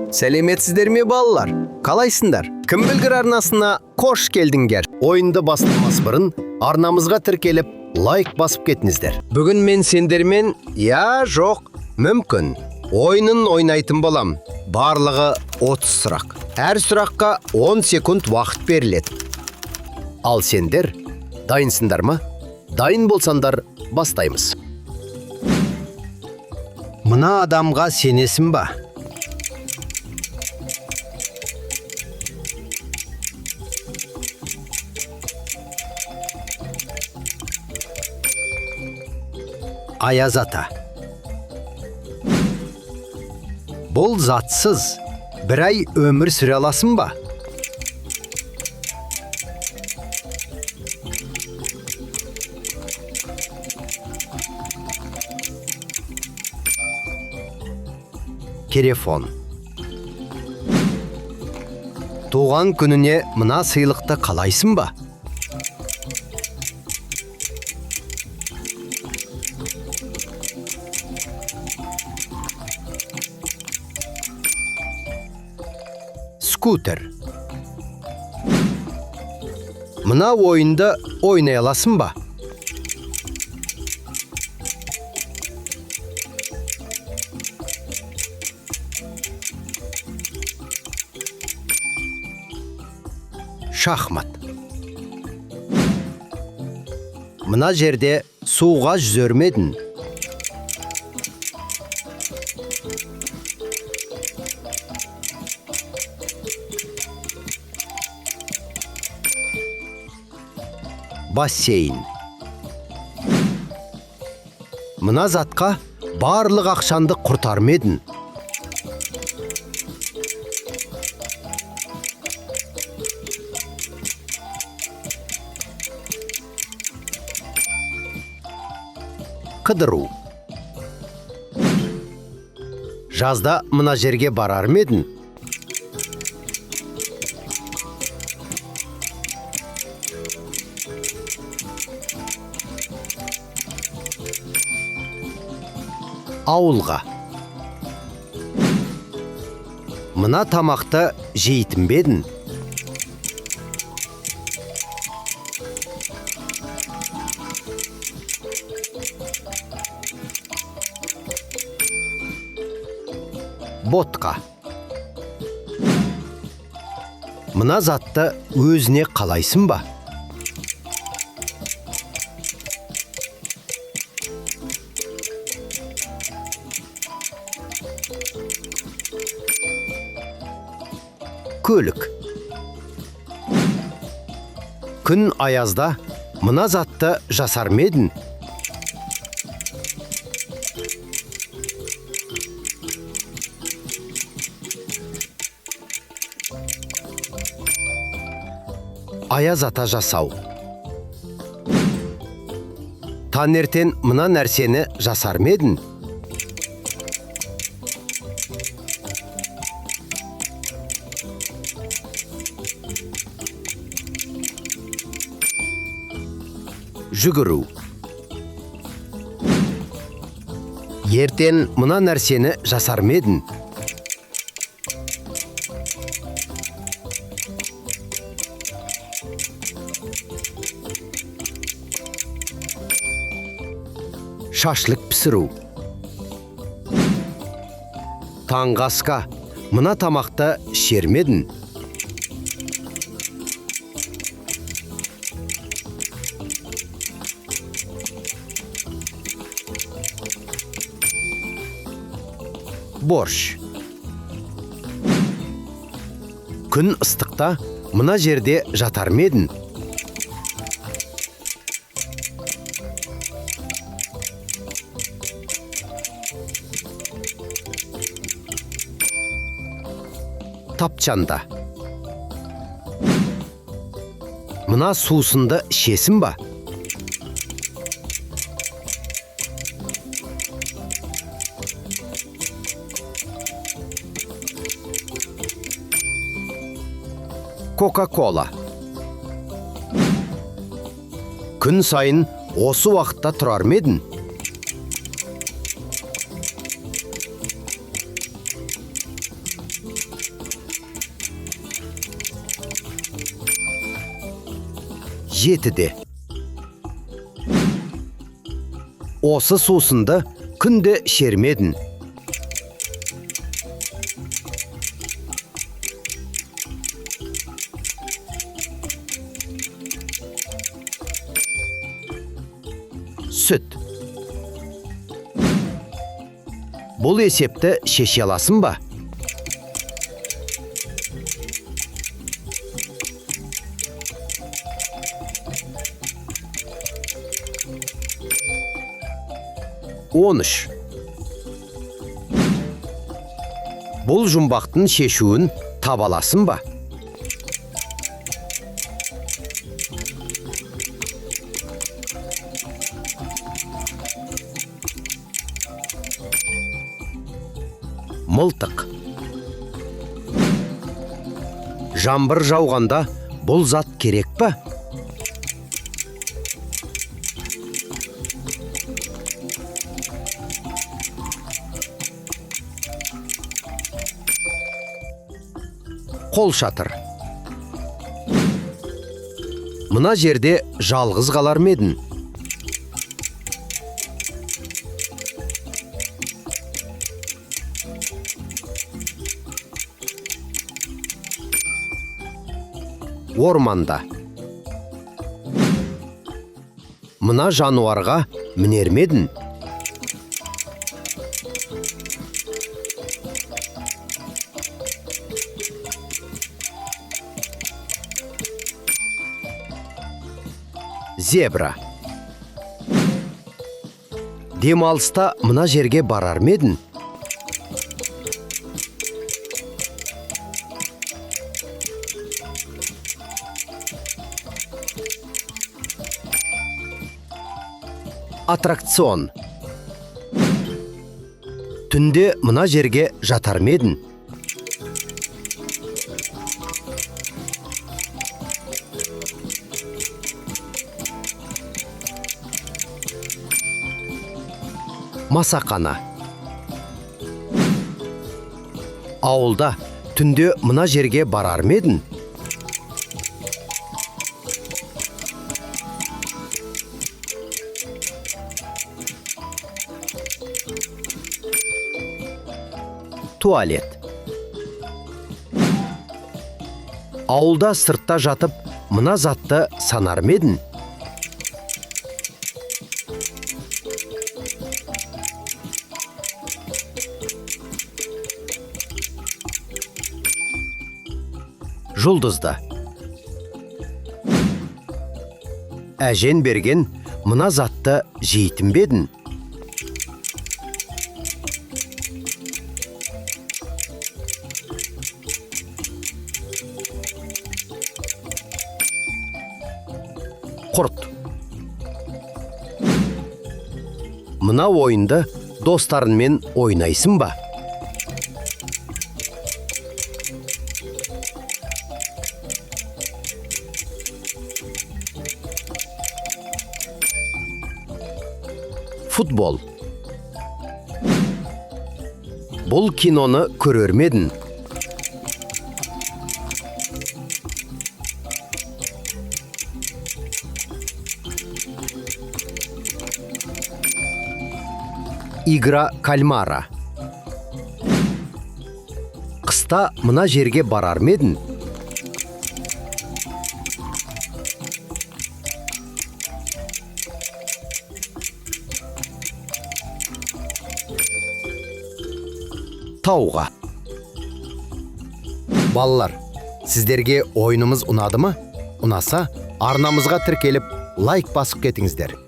Сәлеметсіздер ме балалар? Қалайсыңдар? Кім білгір арнасына қош келдіңдер. Ойынды бастамас бұрын арнамызға тіркеліп, лайк басып кетіңіздер. Бүгін мен сендермен, жоқ, мүмкін, ойынын ойнайтын болам. Барлығы 30 сұрақ. Әр сұраққа 10 секунд уақыт беріледі. Ал сендер дайынсыңдар ма? Дайын болсаңдар, бастаймыз. Мына адамға сенесің ба? Аяз ата. Бұл затсыз, бір ай өмір сүре аласың ба? Телефон. Туған күніне мына сыйлықты қалайсың ба? Скутер. Мына ойынды ойнай аласың ба? Шахмат. Мына жерде суға жүзер ме едің? Бассейн. Мына затқа барлық ақшанды құртар ма едің? Қыдыру. Жазда мына жерге барар ма едің? Ауылға. Мына тамақты жейтін бе едің? Ботқа. Мына затты өзіне қалайсың ба? Көлік. Күн аязда мына затты жасар ма едің? Аяз ата жасау. Таңертең мына нәрсені жасар ма едің? Жүгіру. Ертең мына нәрсені жасар ма едің? Шашлық пісіру. Таңғы асқа мына тамақты ішер ме едің? Борщ. Күн ыстықта мына жерде жатар ма едің? Тапчанда. Мына сусынды ішесің ба? Кока-кола. Күн сайын осы уақытта тұрар ма едің? 7'de. Осы сусынды күнде шермедin. Süt. Бұл есепті шеше аласың ба? Он үш. Бұл жұмбақтың шешуін таба аласың ба? Мылтық. Жаңбыр жауғанда бұл зат керек па? Қол шатыр. Мына жерде жалғыз қалар ма едің? Орманда. Мына жануарға мінер ме едің? Зебра. Демалыста мына жерге барар ма едің? Аттракцион. Түнде мына жерге жатар ма едің? Масақана. Ауылда түнде мына жерге барар ма едің? Туалет. Ауылда сыртта жатып мына затты санар ма едің? Жұлдызды. Әжен берген мына затты жейтін бе едің? Құрт. Мына ойынды достарыңмен ойнайсың ба? Футбол. Бұл киноны көрер ме едің? Игра кальмара. Қыста мына жерге барар ма едің? Тауға. Балалар, сіздерге ойынымыз ұнады ма? Ұнаса, арнамызға тіркеліп, лайк басып кетіңіздер.